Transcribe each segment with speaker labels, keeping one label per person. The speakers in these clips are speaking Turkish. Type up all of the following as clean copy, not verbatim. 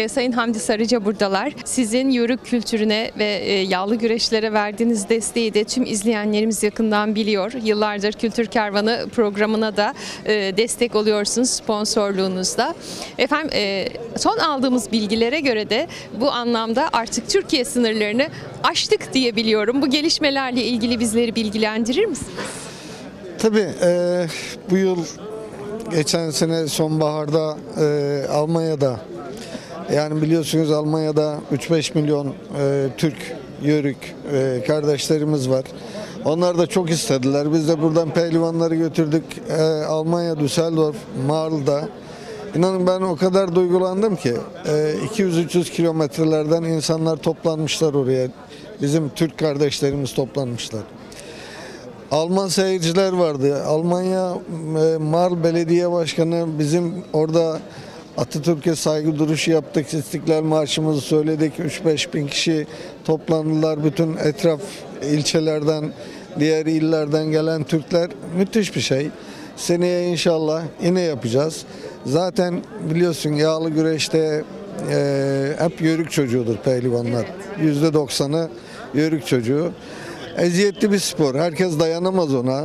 Speaker 1: Sayın Hamdi Sarıca buradalar. Sizin yörük kültürüne ve yağlı güreşlere verdiğiniz desteği de tüm izleyenlerimiz yakından biliyor. Yıllardır Kültür Kervanı programına da destek oluyorsunuz sponsorluğunuzda. Efendim son aldığımız bilgilere göre de bu anlamda artık Türkiye sınırlarını aştık diye biliyorum. Bu gelişmelerle ilgili bizleri bilgilendirir misiniz?
Speaker 2: Tabii bu yıl geçen sene sonbaharda Almanya'da, yani biliyorsunuz Almanya'da 3-5 milyon Türk yörük kardeşlerimiz var. Onlar da çok istediler. Biz de buradan pehlivanları götürdük. Almanya, Düsseldorf, Marl'da. İnanın ben o kadar duygulandım ki 200-300 kilometrelerden insanlar toplanmışlar oraya. Bizim Türk kardeşlerimiz toplanmışlar. Alman seyirciler vardı. Almanya Marl Belediye Başkanı bizim orada Atatürk'e saygı duruşu yaptık. İstiklal Marşımızı söyledik. 3-5 bin kişi toplandılar. Bütün etraf ilçelerden, diğer illerden gelen Türkler. Müthiş bir şey. Seneye inşallah yine yapacağız. Zaten biliyorsun yağlı güreşte hep yörük çocuğudur pehlivanlar. %90'ı yörük çocuğu. Eziyetli bir spor. Herkes dayanamaz ona.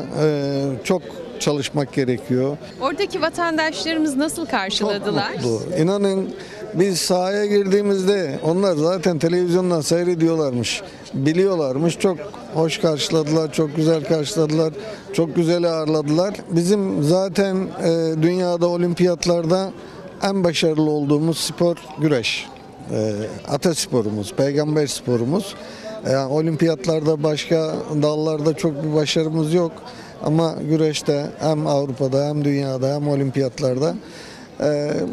Speaker 2: Çok çalışmak gerekiyor.
Speaker 1: Oradaki vatandaşlarımız nasıl karşıladılar?
Speaker 2: Çok mutlu. İnanın biz sahaya girdiğimizde onlar zaten televizyondan seyrediyorlarmış. Biliyorlarmış. Çok hoş karşıladılar. Çok güzel karşıladılar. Çok güzel ağırladılar. Bizim zaten dünyada olimpiyatlarda en başarılı olduğumuz spor güreş. Atasporumuz, peygamber sporumuz. Yani olimpiyatlarda başka dallarda çok bir başarımız yok. Ama güreşte hem Avrupa'da hem dünyada hem olimpiyatlarda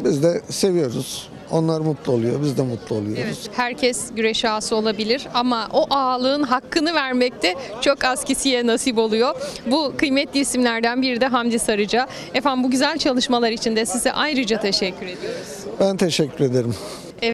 Speaker 2: biz de seviyoruz. Onlar mutlu oluyor, biz de mutlu oluyoruz.
Speaker 1: Evet, herkes güreş ağası olabilir ama o ağalığın hakkını vermekte çok az kişiye nasip oluyor. Bu kıymetli isimlerden biri de Hamdi Sarıca. Efendim bu güzel çalışmalar için de size ayrıca teşekkür ediyoruz.
Speaker 2: Ben teşekkür ederim.